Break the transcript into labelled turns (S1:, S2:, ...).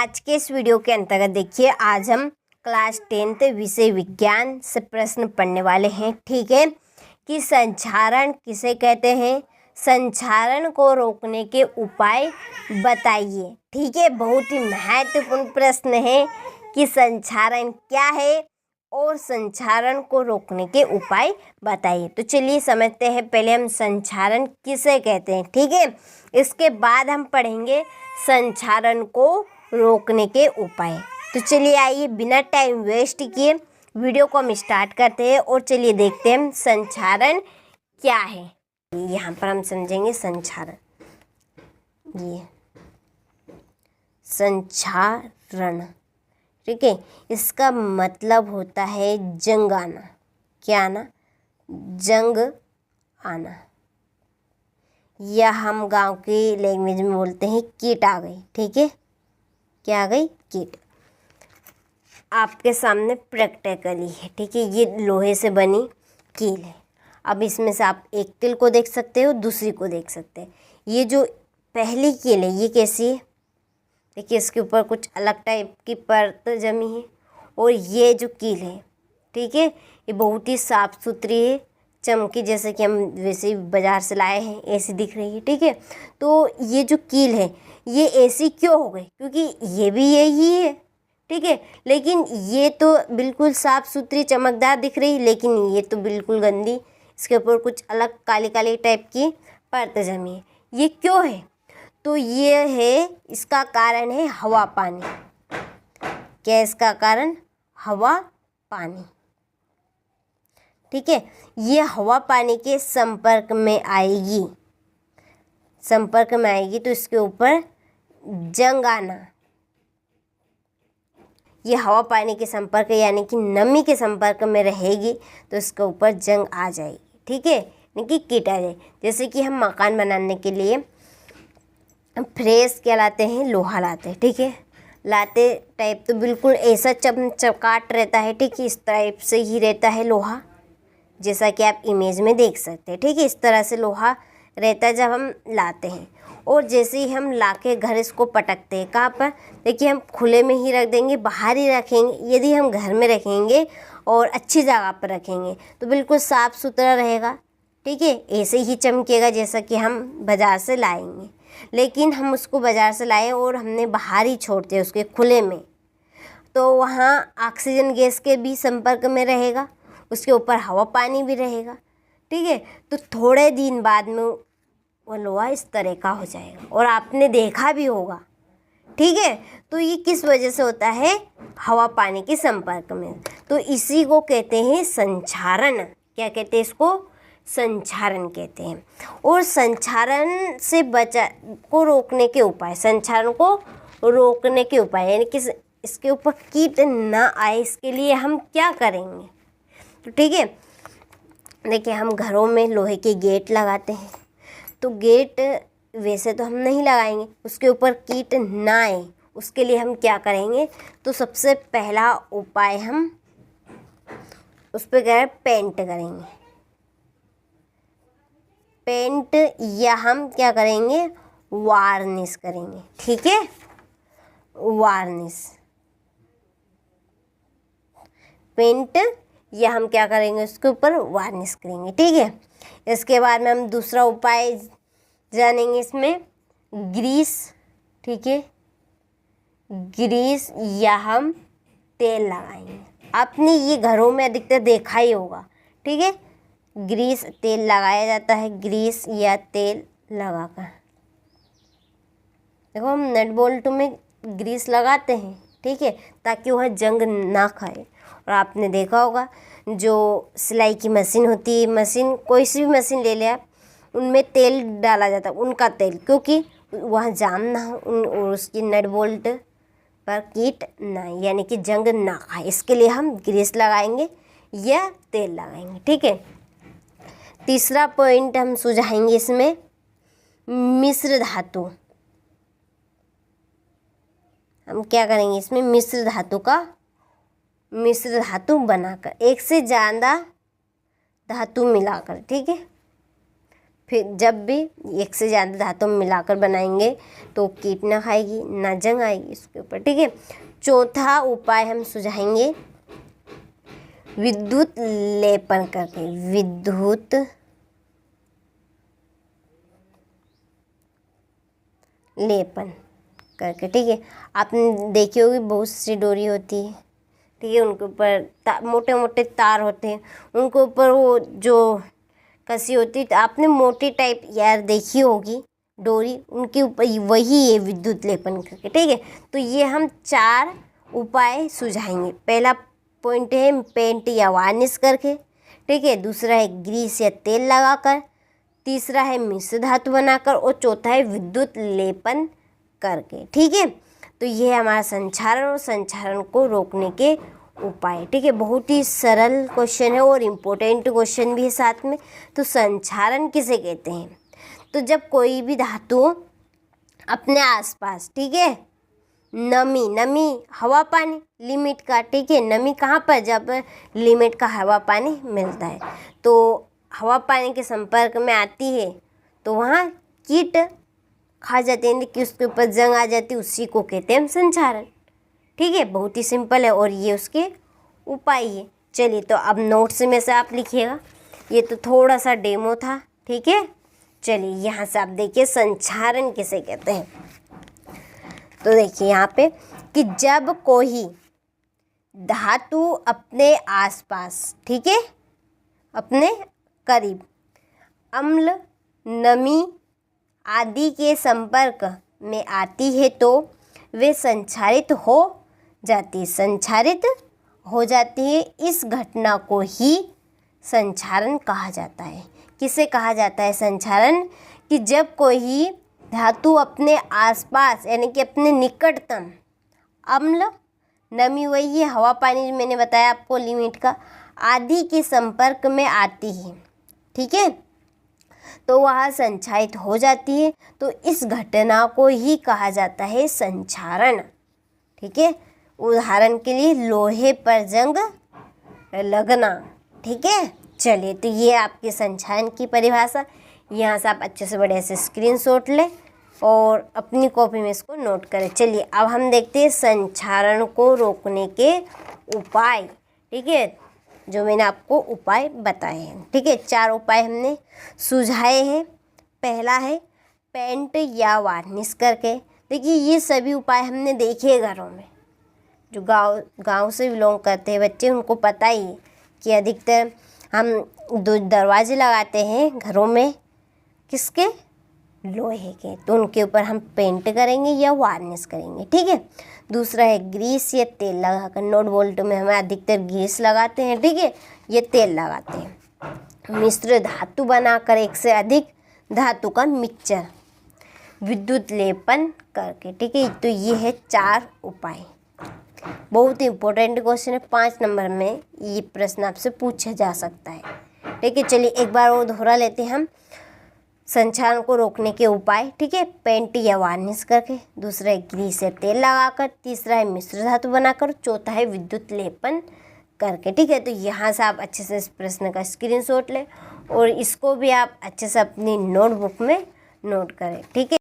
S1: आज के इस वीडियो के अंतर्गत देखिए, आज हम क्लास 10th विषय विज्ञान से प्रश्न पढ़ने वाले हैं। ठीक है, कि संचारण किसे कहते हैं, संचारण को रोकने के उपाय बताइए। ठीक है, बहुत ही महत्वपूर्ण प्रश्न है कि संचारण क्या है और संचारण को रोकने के उपाय बताइए। तो चलिए समझते हैं, पहले हम संचारण किसे कहते हैं। ठीक है, इसके बाद हम पढ़ेंगे संचारण को रोकने के उपाय। तो चलिए आइए बिना टाइम वेस्ट किए वीडियो को हम स्टार्ट करते हैं और चलिए देखते हैं संचारण क्या है। यहाँ पर हम समझेंगे संचारण। ये संचारण, ठीक है, इसका मतलब होता है जंग आना। क्या आना? जंग आना, या हम गांव की लैंग्वेज में बोलते हैं कीट आ गई। ठीक है, क्या आ गई? कीट। आपके सामने प्रैक्टिकली है। ठीक है, ये लोहे से बनी कील है। अब इसमें से आप एक कील को देख सकते हो, दूसरी को देख सकते हैं। ये जो पहली कील है ये कैसी है? देखिए, इसके ऊपर कुछ अलग टाइप की परत जमी है। और ये जो कील है, ठीक है, ये बहुत ही साफ सुथरी है, चमकी, जैसे कि हम वैसे ही बाज़ार से लाए हैं, ऐसी दिख रही है। ठीक है, तो ये जो कील है ये ऐसी क्यों हो गई? क्योंकि ये भी यही है। ठीक है, लेकिन ये तो बिल्कुल साफ़ सुथरी चमकदार दिख रही, लेकिन ये तो बिल्कुल गंदी, इसके ऊपर कुछ अलग काली काली टाइप की परत जमी है। ये क्यों है? तो ये है, इसका कारण है हवा पानी। क्या है इसका कारण? हवा पानी। ठीक है, ये हवा पानी के संपर्क में आएगी, संपर्क में आएगी तो इसके ऊपर जंग आना। ये हवा पानी के संपर्क यानी कि नमी के संपर्क में रहेगी तो इसके ऊपर जंग आ जाएगी। ठीक है, यानी कि कीट आ जाए। जैसे कि हम मकान बनाने के लिए फ्रेश क्या लाते हैं? लोहा लाते हैं। ठीक है, लाते टाइप तो बिल्कुल ऐसा चकाट रहता है। ठीक है, इस टाइप से ही रहता है लोहा, जैसा कि आप इमेज में देख सकते हैं। ठीक है, इस तरह से लोहा रहता है जब हम लाते हैं। और जैसे ही हम लाके घर इसको पटकते हैं, कहाँ पर? देखिए, हम खुले में ही रख देंगे, बाहर ही रखेंगे। यदि हम घर में रखेंगे और अच्छी जगह पर रखेंगे तो बिल्कुल साफ़ सुथरा रहेगा। ठीक है, ऐसे ही चमकेगा जैसा कि हम बाज़ार से लाएंगे। लेकिन हम उसको बाज़ार से लाए और हमने बाहर ही छोड़ते हैं उसके खुले में, तो वहाँ ऑक्सीजन गैस के भी संपर्क में रहेगा, उसके ऊपर हवा पानी भी रहेगा। ठीक है, तो थोड़े दिन बाद में वो लोहा इस तरह का हो जाएगा और आपने देखा भी होगा। ठीक है, तो ये किस वजह से होता है? हवा पानी के संपर्क में। तो इसी को कहते हैं संचारण। क्या कहते हैं इसको? संचारण कहते हैं। और संचारण से को रोकने के उपाय, संचारण को रोकने के उपाय यानी कि इसके ऊपर कीट ना आए, इसके लिए हम क्या करेंगे? तो ठीक है, देखिए, हम घरों में लोहे के गेट लगाते हैं, तो गेट वैसे तो हम नहीं लगाएंगे, उसके ऊपर कीट ना आए उसके लिए हम क्या करेंगे? तो सबसे पहला उपाय हम उस पर क्या है? पेंट करेंगे। पेंट, या हम क्या करेंगे? वार्निश करेंगे। ठीक है, वार्निश, पेंट, या हम क्या करेंगे? उसके ऊपर वार्निश करेंगे। ठीक है, इसके बाद में हम दूसरा उपाय जानेंगे, इसमें ग्रीस। ठीक है, ग्रीस या हम तेल लगाएंगे। आपने ये घरों में अधिकतर देखा ही होगा। ठीक है, ग्रीस तेल लगाया जाता है, ग्रीस या तेल लगाकर। देखो, हम नट बोल्ट में ग्रीस लगाते हैं, ठीक है, ताकि वह जंग ना खाए। और आपने देखा होगा जो सिलाई की मशीन होती है, मशीन कोई सी भी मशीन ले ले आप, उनमें तेल डाला जाता है, उनका तेल, क्योंकि वह जाम ना हो, और उसकी नट बोल्ट पर कीट ना, यानी कि जंग ना खाए, इसके लिए हम ग्रीस लगाएंगे या तेल लगाएंगे। ठीक है, तीसरा पॉइंट हम सुझाएंगे इसमें मिश्र धातु। हम क्या करेंगे? इसमें मिश्र धातु बनाकर, एक से ज़्यादा धातु मिलाकर। ठीक है, फिर जब भी एक से ज़्यादा धातु मिलाकर बनाएंगे तो कीट ना खाएगी, ना जंग आएगी इसके ऊपर, ठीक है। चौथा उपाय हम सुझाएंगे विद्युत लेपन करके, विद्युत लेपन करके, ठीक है। आपने देखी होगी बहुत सी डोरी होती है, ठीक है, उनके ऊपर मोटे मोटे तार होते हैं, उनके ऊपर वो जो कसी होती है, तो आपने मोटी टाइप यार देखी होगी डोरी, उनके ऊपर वही है विद्युत लेपन करके, ठीक है। तो ये हम 4 उपाय सुझाएंगे। पहला पॉइंट है पेंट या वार्निश करके, ठीक है। दूसरा है ग्रीस या तेल लगाकर, तीसरा है मिश्र धातु बनाकर, और चौथा है विद्युत लेपन करके, ठीक है। तो ये हमारा संक्षारण और संक्षारण को रोकने के उपाय, ठीक है। बहुत ही सरल क्वेश्चन है और इम्पोर्टेंट क्वेश्चन भी है साथ में। तो संक्षारण किसे कहते हैं? तो जब कोई भी धातु अपने आसपास, ठीक है, नमी हवा पानी लिमिट का, ठीक है, नमी कहाँ पर, जब लिमिट का हवा पानी मिलता है तो हवा पानी के संपर्क में आती है तो वहाँ कीट खा जाते हैं कि उसके ऊपर जंग आ जाती है, उसी को कहते हैं हम संक्षारण, ठीक है। बहुत ही सिंपल है और ये उसके उपाय है। चलिए तो अब नोट्स में से आप लिखिएगा, ये तो थोड़ा सा डेमो था, ठीक है। चलिए यहाँ से आप देखिए संक्षारण किसे कहते हैं। तो देखिए यहाँ पे कि जब कोई धातु अपने आसपास, ठीक है, अपने करीब अम्ल, नमी आदि के संपर्क में आती है तो वे संक्षारित हो जाती है। इस घटना को ही संक्षारण कहा जाता है। किसे कहा जाता है संक्षारण? कि जब कोई धातु अपने आसपास यानी कि अपने निकटतम अम्ल, नमी वही है हवा पानी मैंने बताया आपको लिमिट का, आदि के संपर्क में आती है, ठीक है, तो वह संक्षारित हो जाती है। तो इस घटना को ही कहा जाता है संक्षारण, ठीक है। उदाहरण के लिए लोहे पर जंग लगना, ठीक है। चलिए तो ये आपके संक्षारण की परिभाषा, यहाँ से आप अच्छे से बड़े से स्क्रीनशॉट लें और अपनी कॉपी में इसको नोट करें। चलिए अब हम देखते हैं संक्षारण को रोकने के उपाय, ठीक है, जो मैंने आपको उपाय बताए हैं, ठीक है। 4 उपाय हमने सुझाए हैं। पहला है पेंट या वार्निश करके। देखिए ये सभी उपाय हमने देखे घरों में, जो गांव से बिलोंग करते हैं बच्चे उनको पता ही है कि अधिकतर हम दरवाजे लगाते हैं घरों में किसके, लोहे के, तो उनके ऊपर हम पेंट करेंगे या वार्निश करेंगे, ठीक है। दूसरा है ग्रीस या तेल लगाकर। नोट बोल्ट में हमें अधिकतर ग्रीस लगाते हैं, ठीक है, ये तेल लगाते हैं। मिश्र धातु बनाकर एक से अधिक धातु का मिक्सचर, विद्युत लेपन करके, ठीक है। तो ये है 4 उपाय। बहुत इंपॉर्टेंट क्वेश्चन है, 5 नंबर में ये प्रश्न आपसे पूछा जा सकता है, ठीक है। चलिए एक बार और दोहरा लेते हैं हम संक्षारण को रोकने के उपाय, ठीक है। पेंट या वार्निश करके, दूसरा है ग्रीस या तेल लगाकर, तीसरा है मिश्र धातु बनाकर, चौथा है विद्युत लेपन करके, ठीक है। तो यहाँ से आप अच्छे से इस प्रश्न का स्क्रीनशॉट लें और इसको भी आप अच्छे से अपनी नोटबुक में नोट करें, ठीक है।